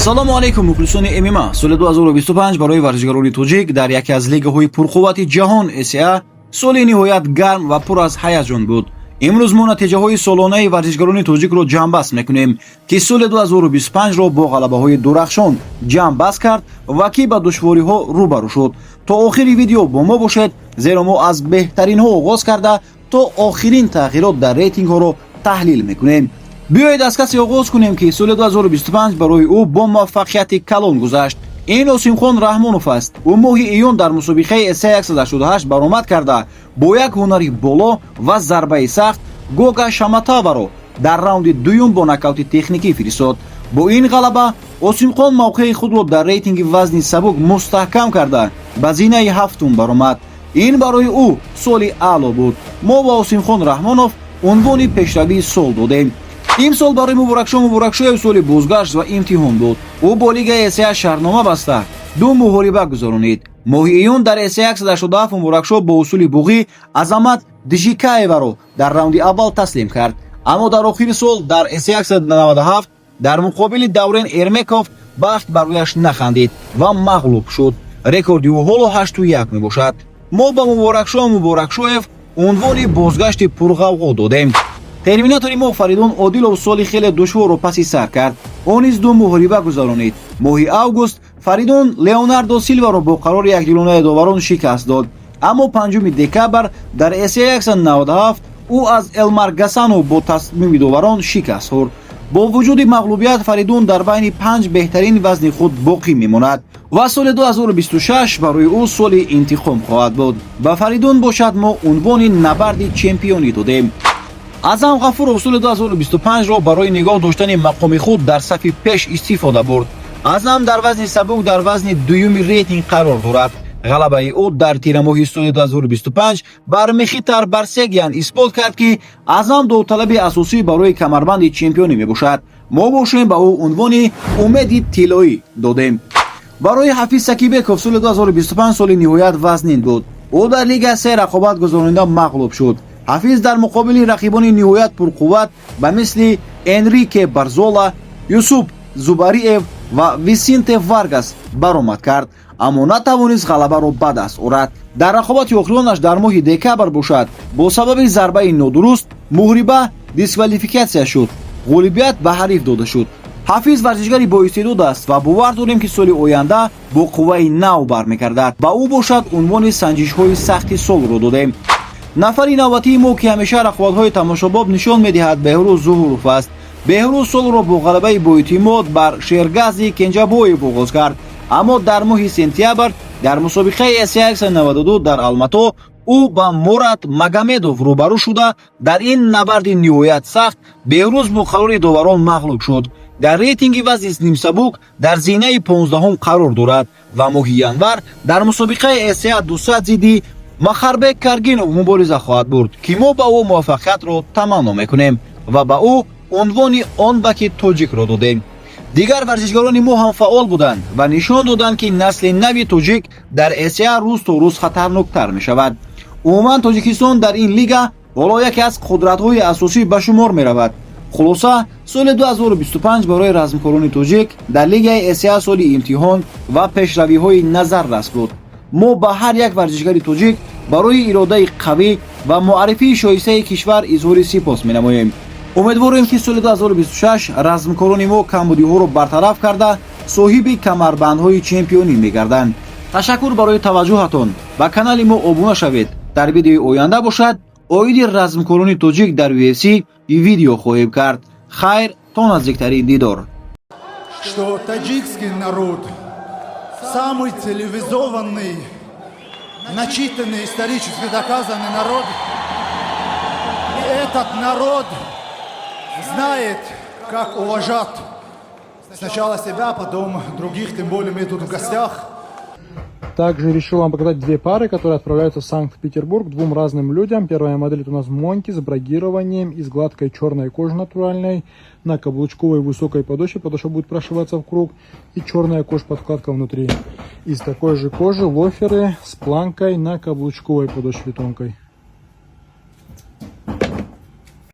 салому алейкум мухлисони ММА. соли 2025 барои варзишгарони тоҷик дар яке аз лигаҳои пурқуввати ҷаҳон СА соли ниҳоят гарм ва пур аз ҳаяҷон буд. имрӯз мо натиҷаҳои солонаи варзишгарони тоҷикро ҷамъбаст мекунем, ки соли 2025ро бо ғалабаҳои дурахшон ҷамъбаст кард ва ки ба душвориҳо рӯбарӯ шуд. то охири видео бо мо бошед, зеро мо аз беҳтаринҳо оғоз карда то охирин тағйирот дар рейтингҳоро таҳлил мекунем. биёед аз касе оғоз кунем, ки соли 2025 барои ӯ бо муваффақияти калон гузашт. ин Осимхон Раҳмонов аст. ӯ моҳи июн дар мусобиқаи СА 188 баромад карда бо як ҳунари боло ва зарбаи сахт Гога Шаматоваро дар раунди дуюм бо нокаути техникӣ фиристод. бо ин ғалаба Осимхон мавқеи худро дар рейтинги вазни сабук мустаҳкам карда ба зинаи ҳафтум баромад. ин барои ӯ соли аъло буд. мо ба Осимхон Раҳмонов унвони пешравии сол додем. имсол барои муборакшоев соли бозгашт ва имтиҳон буд. ӯ бо лигаи СА шаҳрнома баста ду муҳориба гузаронид. моҳи июн дар СА 187 муборакшо бо усули буғӣ Азамат Дижикаеваро дар раунди аввал таслим кард. аммо дар охири сол дар СА 197 дар муқобили Даврен Эрмеков бахт бар рӯяш нахандид ва мағлуб шуд. рекорди ӯ ҳоло 8-1 мебошад. мо ба муборакшоев унвони бозгашти пурғавғо додем. терминатори мо Фаридун Одилов соли хеле душворро паси сар кард. он низ ду муҳориба гузаронид. моҳи август Фаридун Леонардо Силваро бо қарори якдилонаи доварон шикаст дод. аммо 5 декабр дар СА 197 ӯ аз Элмар Гасанов бо тасмими доварон шикаст хӯрд. бо вуҷуди мағлубият Фаридун дар байни 5 беҳтарини вазни худ боқӣ мемонад ва соли 2026 барои ӯ соли интиқом хоҳад буд. ба Фаридун бошад мо унвони набарди чемпионӣ додем. Азам Ғафуров соли 2025ро барои нигоҳ доштани мақоми худ дар сафи пеш истифода бурд. Азам дар вазни сабук дар вазни дуюми рейтинг қарор дорад. ғалабаи ӯ дар тирамоҳи соли 2025 бар Мехитар Барсегян исбот кард, ки Азам довталаби асосӣ барои камарбанди чемпионӣ мебошад. мо бошем ба ӯ унвони умеди тиллоӣ додем. барои Ҳафиз Сакибеков соли 2025 соли ниҳоят вазнин буд. ӯ дар лига се рақобат гузаронида мағлуб шуд. ҳафиз дар муқобили рақибони ниҳоят пурқувват ба мисли Энрике Барзола, Юсуп Зубариев ва Висинте Варгас баромад кард, аммо натавонист ғалабаро ба даст орад. дар рақобати охиронаш дар моҳи декабр бошад, бо сабаби зарбаи нодуруст муҳриба дисквалификатсия шуд. ғолибият ба ҳариф дода шуд. ҳафиз варзишгари боистеъдод аст ва бовар дорем, ки соли оянда бо қувваи нав бармегардад. ба ӯ бошад унвони санҷишҳои сахти солро додем. нафари навбатии мо, ки ҳамеша рақобатҳои тамошобоб нишон медиҳад, Беҳрӯз Зуҳуров аст. Беҳрӯз солро бо ғалабаи боэътимод бар Шергази Кенҷабоев оғоз кард, аммо дар моҳи сентябр дар мусобиқаи СА 192 дар Алмато ӯ ба Мурат Магомедов рӯбарӯ шуда, дар ин набарди ниҳоят сахт Беҳрӯз бо қарори доварон мағлуб шуд. дар рейтинги вазни нимсабук дар зинаи 15-ум қарор дорад ва моҳи январ дар мусобиқаи СА 200 зидди Махарбек Каргинов мубориза хоҳад бурд, ки мо ба ӯ муваффақиятро таманно мекунем ва ба ӯ унвони Онбаки тоҷикро додем. дигар варзишгарони мо ҳам фаъол буданд ва нишон доданд, ки насли нави тоҷик дар СА рӯз то рӯз хатарноктар мешавад. умуман Тоҷикистон дар ин лига ҳоло яке аз қудратҳои асосӣ ба шумор меравад. хулоса соли 2025 барои размкорони тоҷик дар лигаи СА соли имтиҳон ва пешравиҳои назаррас буд. мо ба ҳар як варзишгари тоҷик барои иродаи қавӣ ва муаррифии шоистаи кишвар изҳори сипос менамоем. умедворем, ки соли 2026 размкорони мо камбудиҳоро бартараф карда соҳиби камарбандҳои чемпионӣ мегарданд. ташаккур барои таваҷҷӯҳатон. ба канали мо обуна шавед. дар видеои оянда бошад оиди размкорони тоҷик дар UFC видео хоҳем кард. хайр, то наздиктарин дидор. Что таджикский народ самый цивилизованный, начитанный, исторически доказанный народ. И этот народ знает, как уважать сначала себя, потом других, тем более мы тут в гостях. Также решил вам показать две пары, которые отправляются в Санкт-Петербург двум разным людям. Первая модель это у нас Монти с брагированием и с гладкой черной кожи натуральной на каблучковой высокой подошве. Подошва будет прошиваться в круг и черная кожа-подкладка внутри. Из такой же кожи лоферы с планкой на каблучковой подошве тонкой.